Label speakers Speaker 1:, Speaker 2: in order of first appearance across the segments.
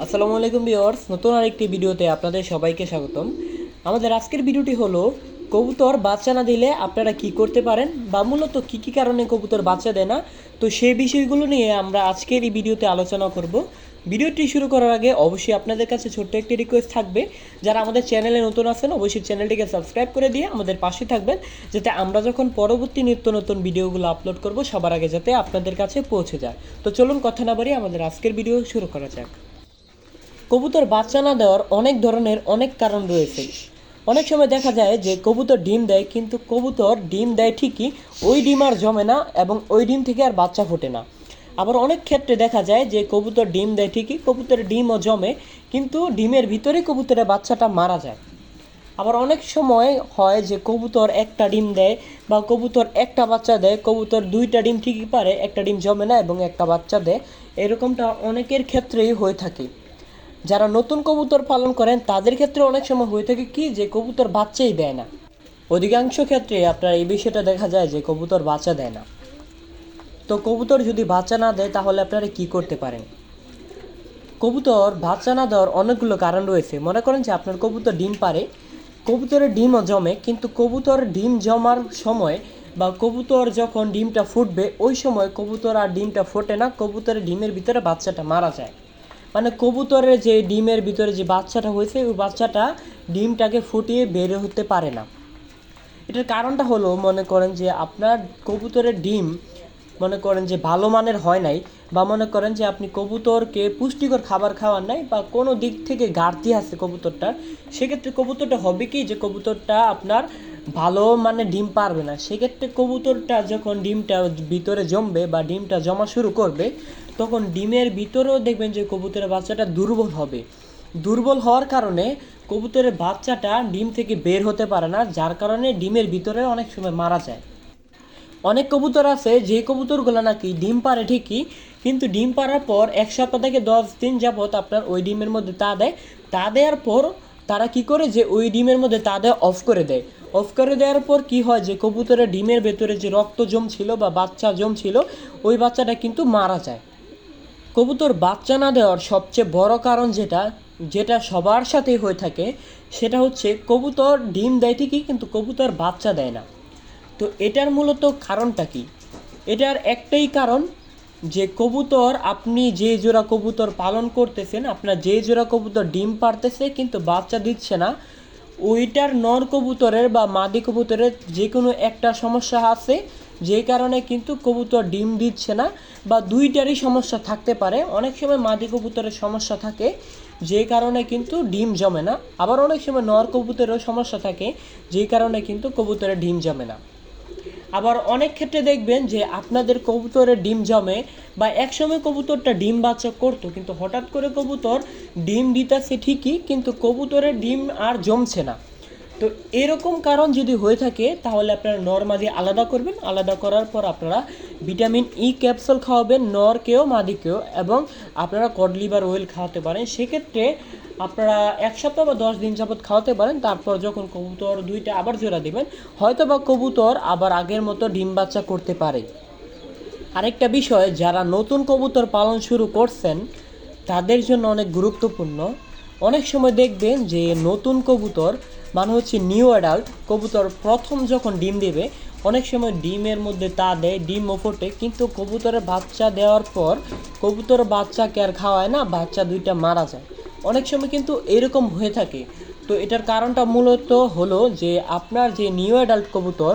Speaker 1: আসসালামু আলাইকুম ভিউয়ার্স, নতুন আরেকটি ভিডিওতে আপনাদের সবাইকে স্বাগতম। আমাদের আজকের ভিডিওটি হলো কবুতর বাচ্চা না দিলে আপনারা কি করতে পারেন বা মূলত কী কারণে কবুতর বাচ্চা দেয় না। তো সেই বিষয়গুলো নিয়ে আমরা আজকের এই ভিডিওতে আলোচনা করব। ভিডিওটি শুরু করার আগে অবশ্যই আপনাদের কাছে ছোট্ট একটি রিকোয়েস্ট থাকবে, যারা আমাদের চ্যানেলে নতুন আছেন অবশ্যই চ্যানেলটিকে সাবস্ক্রাইব করে দিয়ে আমাদের পাশে থাকবেন, যাতে আমরা যখন পরবর্তী নিত্য নতুন ভিডিওগুলো আপলোড করব সবার আগে যাতে আপনাদের কাছে পৌঁছে যায়। তো চলুন কথা না বাড়িয়ে আমাদের আজকের ভিডিও শুরু করা যাক। কবুতর বাচ্চা না দেওয়ার অনেক কারণ রয়েছে। অনেক সময় দেখা যায় যে কবুতর ডিম দেয়, কিন্তু কবুতর ডিম দেয় ঠিকই, ওই ডিম আর জমে না এবং ওই ডিম থেকে আর বাচ্চা ফোটে না। আবার অনেক ক্ষেত্রে দেখা যায় যে কবুতর ডিম দেয় ঠিকই, কবুতরের ডিমও জমে, কিন্তু ডিমের ভিতরে কবুতরের বাচ্চাটা মারা যায়। আবার অনেক সময় হয় যে কবুতর একটা ডিম দেয় বা কবুতর একটা বাচ্চা দেয়, কবুতর দুইটা ডিম ঠিকই পারে, একটা ডিম জমে না এবং একটা বাচ্চা দেয়। এরকমটা অনেকের ক্ষেত্রেই হয়ে থাকে। যারা নতুন কবুতর পালন করেন তাদের ক্ষেত্রে অনেক সময় হয়ে থাকে কি, যে কবুতর বাচ্চাই দেয় না। অধিকাংশ ক্ষেত্রে আপনার এই বিষয়টা দেখা যায় যে কবুতর বাচ্চা দেয় না। তো কবুতর যদি বাচ্চা না দেয় তাহলে আপনারা কি করতে পারেন? কবুতর বাচ্চা না দেওয়ার অনেকগুলো কারণ রয়েছে। মনে করেন যে আপনার কবুতর ডিম পারে, কবুতরের ডিমও জমে, কিন্তু কবুতর ডিম জমার সময় বা কবুতর যখন ডিমটা ফুটবে ওই সময় কবুতর আর ডিমটা ফোটে না, কবুতরের ডিমের ভিতরে বাচ্চাটা মারা যায়। মানে কবুতরের যে ডিমের ভিতরে যে বাচ্চাটা হয়েছে ওই বাচ্চাটা ডিমটাকে ফুটিয়ে বের হতে পারে না। এটার কারণটা হলো, মনে করেন যে আপনার কবুতরের ডিম মনে করেন যে ভালো মানের হয় নাই, বা মনে করেন যে আপনি কবুতরকে পুষ্টিকর খাবার খাওয়ার নাই, বা কোনো দিক থেকে ঘাটতি আছে কবুতরটার, সেক্ষেত্রে কবুতরটা হবে কি যে কবুতরটা আপনার ভালো মানে ডিম পারবে না। সেক্ষেত্রে কবুতরটা যখন ডিমটা ভিতরে জমবে বা ডিমটা জমা শুরু করবে, তখন ডিমের ভিতরেও দেখবেন যে কবুতরের বাচ্চাটা দুর্বল হবে। দুর্বল হওয়ার কারণে কবুতরের বাচ্চাটা ডিম থেকে বের হতে পারে না, যার কারণে ডিমের ভিতরে অনেক সময় মারা যায়। অনেক কবুতর আছে যে কবুতরগুলো নাকি ডিম পারে ঠিকই, কিন্তু ডিম পাড়ার পর 1 সপ্তাহ থেকে 10 দিন যাবত আপনার ওই ডিমের মধ্যে তা দেয়। তা দেওয়ার পর তারা কি করে যে ওই ডিমের মধ্যে তা দেওয়া অফ করে দেয়। অফ করে দেওয়ার পর কি হয় যে কবুতরের ডিমের ভেতরে যে রক্ত জমছিল বা বাচ্চা জমছিল ওই বাচ্চাটা কিন্তু মারা যায়। কবুতর বাচ্চা না দেওয়ার সবচেয়ে বড় কারণ যেটা যেটা সবার সাথেই হয়ে থাকে, সেটা হচ্ছে কবুতর ডিম দেয় ঠিকই কিন্তু কবুতর বাচ্চা দেয় না। তো এটার মূলত কারণটা কি? এটার একটাই কারণ, যে কবুতর আপনি যে জোড়া কবুতর পালন করতেছেন, আপনার যে জোড়া কবুতর ডিম পারতেছে কিন্তু বাচ্চা দিচ্ছে না, ওইটার নর কবুতরের বা মাদি কবুতরের যে কোনো একটা সমস্যা আছে, যে কারণে কিন্তু কবুতর ডিম দিচ্ছে না। বা দুইটারই সমস্যা থাকতে পারে। অনেক সময় মাদি কবুতরের সমস্যা থাকে যে কারণে কিন্তু ডিম জমে না, আবার অনেক সময় নর কবুতরেরও সমস্যা থাকে যে কারণে কিন্তু কবুতরের ডিম জমে না। আবার অনেক ক্ষেত্রে দেখবেন যে আপনাদের কবুতরের ডিম জমে, বা একসময় কবুতরটা ডিম বাচ্চা করতো, কিন্তু হঠাৎ করে কবুতর ডিম দিতেছে ঠিকই কিন্তু কবুতরের ডিম আর জমছে না। তো এরকম কারণ যদি হয়ে থাকে তাহলে আপনারা নর মাদি আলাদা করবেন। আলাদা করার পর আপনারা ভিটামিন ই ক্যাপসুল খাওয়াবেন নরকেও মাদিকেও, এবং আপনারা কড লিভার অয়েল খাওয়াতে পারেন। সেক্ষেত্রে আপনারা 1 সপ্তাহ বা 10 দিন যাবৎ খাওয়াতে পারেন। তারপর যখন কবুতর দুইটা আবার জোড়া দেবেন, হয়তো বা কবুতর আবার আগের মতো ডিম বাচ্চা করতে পারে। আরেকটা বিষয়, যারা নতুন কবুতর পালন শুরু করছেন তাদের জন্য অনেক গুরুত্বপূর্ণ। অনেক সময় দেখবেন যে নতুন কবুতর মানে হচ্ছে নিউ অ্যাডাল্ট কবুতর প্রথম যখন ডিম দেবে, অনেক সময় ডিমের মধ্যে তা দেয়, ডিমও ফোটে, কিন্তু কবুতরের বাচ্চা দেওয়ার পর কবুতর বাচ্চাকে আর খাওয়ায় না, বাচ্চা দুইটা মারা যায়। অনেক সময় কিন্তু এরকম হয়ে থাকে। তো এটার কারণটা মূলত হলো যে আপনার যে নিউ অ্যাডাল্ট কবুতর,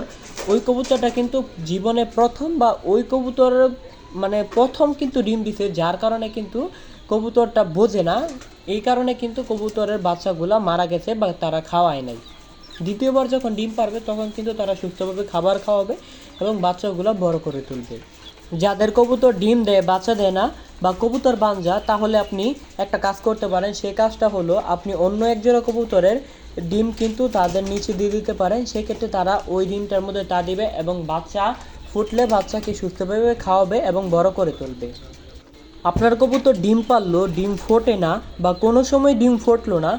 Speaker 1: ওই কবুতরটা কিন্তু জীবনে প্রথম, বা ওই কবুতর মানে প্রথম কিন্তু ডিম দিছে, যার কারণে কিন্তু কবুতরটা বোঝে না। এই কারণে কিন্তু কবুতরের বাচ্চাগুলো মারা গেছে বা তারা খাওয়ায় নাই। দ্বিতীয়বার যখন ডিম পারবে তখন কিন্তু তারা সুস্থভাবে খাবার খাওয়াবে এবং বাচ্চাগুলো বড় করে তুলবে। যাদের কবুতর ডিম দেয় বাচ্চা দেয় না বা কবুতর বাঞ্জা, তাহলে আপনি একটা কাজ করতে পারেন। সেই কাজটা হলো, আপনি অন্য একজোড়া কবুতরের ডিম কিন্তু তাদের নিচে দিয়ে দিতে পারেন। সেক্ষেত্রে তারা ওই ডিমটার মধ্যে তা দিবে এবং বাচ্চা ফুটলে বাচ্চাকে সুস্থভাবে খাওয়াবে এবং বড় করে তুলবে। আপনার কবুতর ডিম পারলো, ডিম ফোটে না বা কোনো সময় ডিম ফুটলো না,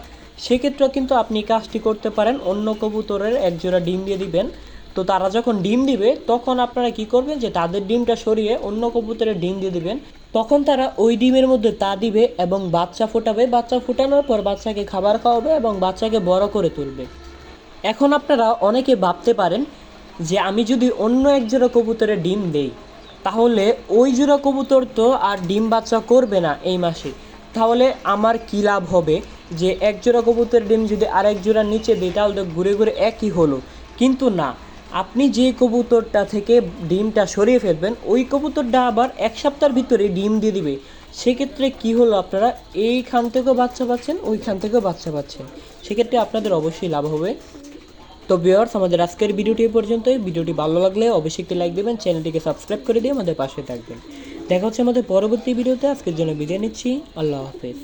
Speaker 1: সেক্ষেত্রে কিন্তু আপনি কাজটি করতে পারেন, অন্য কবুতরের একজোড়া ডিম দিয়ে দিবেন। তো তারা যখন ডিম দিবে তখন আপনারা কি করবেন, যে তাদের ডিমটা সরিয়ে অন্য কবুতরের ডিম দিয়ে দিবেন। তখন তারা ওই ডিমের মধ্যে তা দিবে এবং বাচ্চা ফোটাবে, বাচ্চা ফোটানোর পর বাচ্চাকে খাবার খাওয়াবে এবং বাচ্চাকে বড় করে তুলবে। এখন আপনারা অনেকে ভাবতে পারেন যে আমি যদি অন্য এক জোড়া কবুতরের ডিম দেই তাহলে ওই জোড়া কবুতর তো আর ডিম বাচ্চা করবে না এই মাসে, তাহলে আমার কী লাভ হবে? যে এক জোড়া কবুতরের ডিম যদি আরেক জোড়ার নিচে দিই তাহলে তো ঘুরে ঘুরে একই হলো। কিন্তু না, আপনি যে কবুতরটা থেকে ডিমটা সরিয়ে ফেলবেন ওই কবুতরটা আবার এক সপ্তাহের ভিতরে ডিম দিয়ে দিবে। সেক্ষেত্রে কি হলো, আপনারা এইখান থেকেও বাচ্চা পাচ্ছেন, ওইখান থেকেও বাচ্চা পাচ্ছেন, সেক্ষেত্রে আপনাদের অবশ্যই লাভ হবে। তো ভিউয়ার্স, আমাদের আজকের ভিডিওটি এই পর্যন্তই। ভিডিওটি ভালো লাগলে অবশ্যই একটি লাইক দেবেন, চ্যানেলটিকে সাবস্ক্রাইব করে দিয়ে আমাদের পাশে থাকবেন। দেখা হচ্ছে আমাদের পরবর্তী ভিডিওতে। আজকের জন্য বিদায় নিচ্ছি। আল্লাহ হাফেজ।